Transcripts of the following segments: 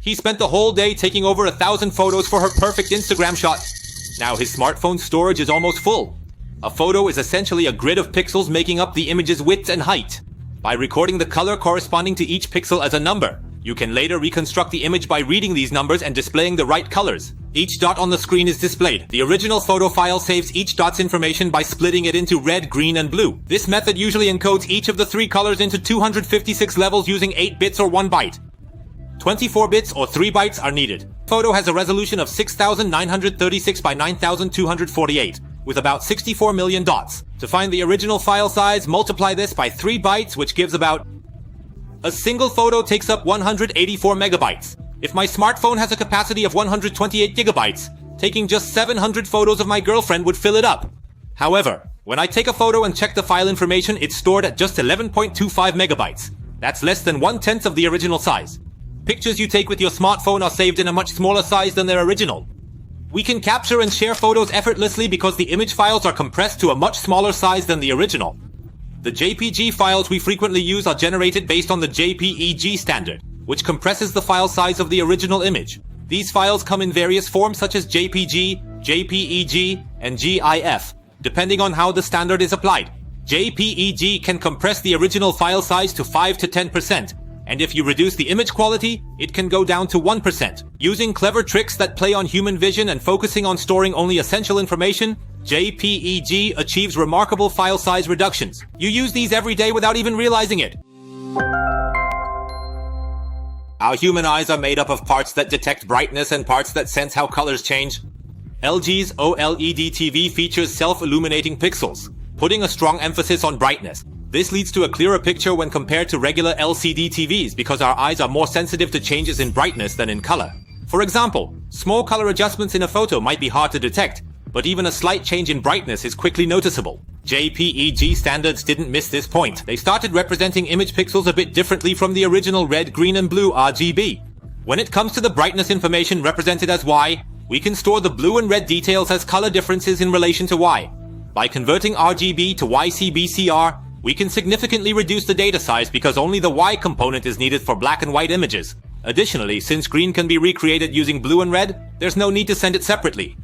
He spent the whole day taking over 1,000 photos for her perfect Instagram shot. Now his smartphone's storage is almost full. A photo is essentially a grid of pixels making up the image's width and height. By recording the color corresponding to each pixel as a number, you can later reconstruct the image by reading these numbers and displaying the right colors. Each dot on the screen is displayed. The original photo file saves each dot's information by splitting it into red, green, and blue. This method usually encodes each of the 3 colors into 256 levels using 8 bits or 1 byte. 24 bits or 3 bytes are needed. Photo has a resolution of 6,936 by 9,248, with about 64 million dots. To find the original file size, multiply this by 3 bytes, which gives about... A single photo takes up 184 megabytes. If my smartphone has a capacity of 128 gigabytes, taking just 700 photos of my girlfriend would fill it up. However, when I take a photo and check the file information, it's stored at just 11.25 megabytes. That's less than 1/10 of the original size. Pictures you take with your smartphone are saved in a much smaller size than their original. We can capture and share photos effortlessly because the image files are compressed to a much smaller size than the original. The JPG files we frequently use are generated based on the JPEG standard, which compresses the file size of the original image. These files come in various forms such as JPG, JPEG, and GIF, depending on how the standard is applied. JPEG can compress the original file size to 5 to 10%, and if you reduce the image quality, it can go down to 1%. Using clever tricks that play on human vision and focusing on storing only essential information, JPEG achieves remarkable file size reductions. You use these every day without even realizing it. Our human eyes are made up of parts that detect brightness and parts that sense how colors change. LG's OLED TV features self-illuminating pixels, putting a strong emphasis on brightness. This leads to a clearer picture when compared to regular LCD TVs because our eyes are more sensitive to changes in brightness than in color. For example, small color adjustments in a photo might be hard to detect, but even a slight change in brightness is quickly noticeable. JPEG standards didn't miss this point. They started representing image pixels a bit differently from the original red, green, and blue RGB. When it comes to the brightness information represented as Y, we can store the blue and red details as color differences in relation to Y. By converting RGB to YCBCR, we can significantly reduce the data size because only the Y component is needed for black and white images. Additionally, since green can be recreated using blue and red, there's no need to send it separately.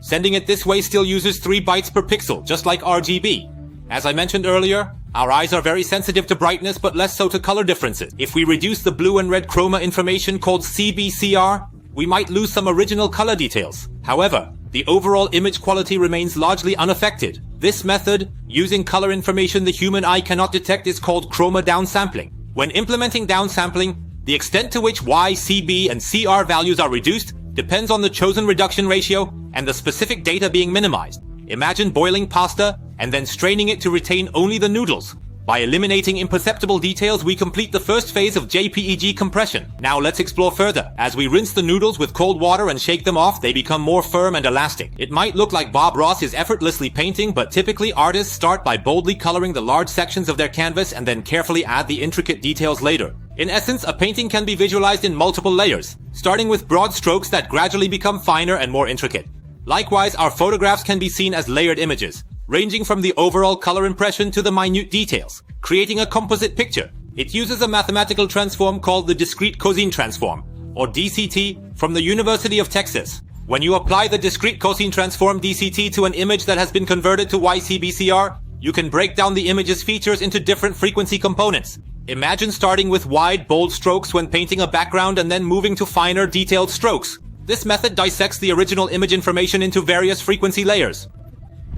Sending it this way still uses 3 bytes per pixel, just like RGB. As I mentioned earlier, our eyes are very sensitive to brightness but less so to color differences. If we reduce the blue and red chroma information called CBCR, we might lose some original color details. However, the overall image quality remains largely unaffected. This method, using color information the human eye cannot detect, is called chroma downsampling. When implementing downsampling, the extent to which Y, CB, and CR values are reduced depends on the chosen reduction ratio and the specific data being minimized. Imagine boiling pasta and then straining it to retain only the noodles. By eliminating imperceptible details, we complete the first phase of JPEG compression. Now let's explore further. As we rinse the noodles with cold water and shake them off, they become more firm and elastic. It might look like Bob Ross is effortlessly painting, but typically artists start by boldly coloring the large sections of their canvas and then carefully add the intricate details later. In essence, a painting can be visualized in multiple layers, starting with broad strokes that gradually become finer and more intricate. Likewise, our photographs can be seen as layered images, ranging from the overall color impression to the minute details, creating a composite picture. It uses a mathematical transform called the discrete cosine transform, or DCT, from the University of Texas. When you apply the discrete cosine transform DCT to an image that has been converted to YCBCR, you can break down the image's features into different frequency components. Imagine starting with wide, bold strokes when painting a background and then moving to finer, detailed strokes. This method dissects the original image information into various frequency layers.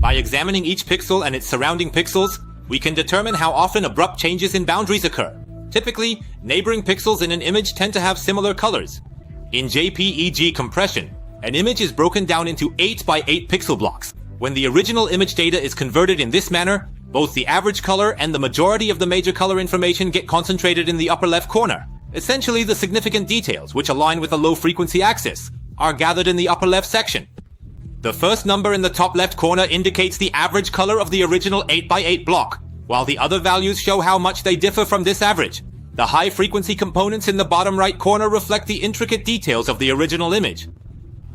By examining each pixel and its surrounding pixels, we can determine how often abrupt changes in boundaries occur. Typically, neighboring pixels in an image tend to have similar colors. In JPEG compression, an image is broken down into 8 by 8 pixel blocks. When the original image data is converted in this manner, both the average color and the majority of the major color information get concentrated in the upper left corner. Essentially, the significant details, which align with the low frequency axis, are gathered in the upper left section. The first number in the top left corner indicates the average color of the original 8 by 8 block, while the other values show how much they differ from this average. The high frequency components in the bottom right corner reflect the intricate details of the original image.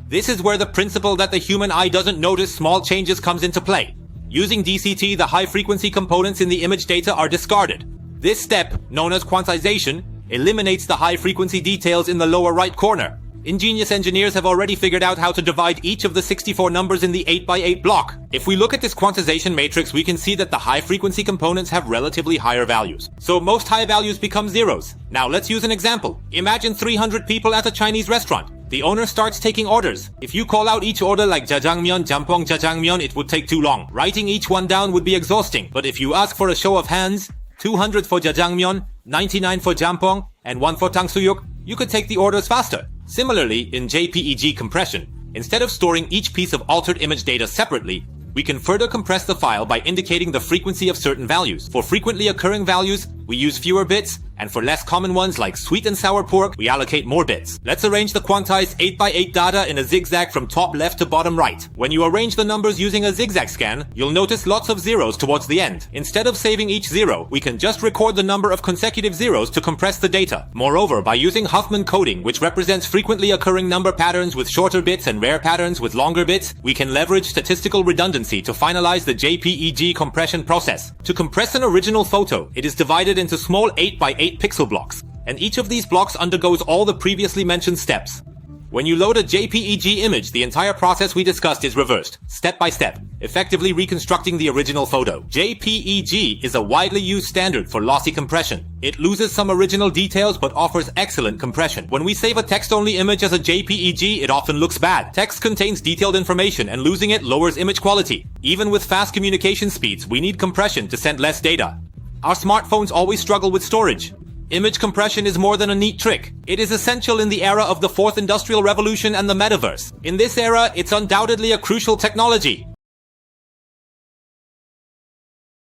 This is where the principle that the human eye doesn't notice small changes comes into play. Using DCT, the high frequency components in the image data are discarded. This step, known as quantization, eliminates the high-frequency details in the lower right corner. Ingenious engineers have already figured out how to divide each of the 64 numbers in the 8x8 block. If we look at this quantization matrix, we can see that the high-frequency components have relatively higher values. So most high values become zeros. Now let's use an example. Imagine 300 people at a Chinese restaurant. The owner starts taking orders. If you call out each order like jjajangmyeon, jampong, jjajangmyeon, it would take too long. Writing each one down would be exhausting. But if you ask for a show of hands, 200 for jjajangmyeon, 99 for jampong, and 1 for tangsuyuk, you could take the orders faster. Similarly, in JPEG compression, instead of storing each piece of altered image data separately, we can further compress the file by indicating the frequency of certain values. For frequently occurring values, we use fewer bits, and for less common ones like sweet and sour pork, we allocate more bits. Let's arrange the quantized 8x8 data in a zigzag from top left to bottom right. When you arrange the numbers using a zigzag scan, you'll notice lots of zeros towards the end. Instead of saving each zero, we can just record the number of consecutive zeros to compress the data. Moreover, by using Huffman coding, which represents frequently occurring number patterns with shorter bits and rare patterns with longer bits, we can leverage statistical redundancy to finalize the JPEG compression process. To compress an original photo, it is divided into small 8x8 pixel blocks, and each of these blocks undergoes all the previously mentioned steps. When you load a JPEG image, the entire process we discussed is reversed, step by step, effectively reconstructing the original photo. JPEG is a widely used standard for lossy compression. It loses some original details but offers excellent compression. When we save a text-only image as a JPEG, it often looks bad. Text contains detailed information, and losing it lowers image quality. Even with fast communication speeds, we need compression to send less data. Our smartphones always struggle with storage. Image compression is more than a neat trick. It is essential in the era of the fourth industrial revolution and the metaverse. In this era, it's undoubtedly a crucial technology.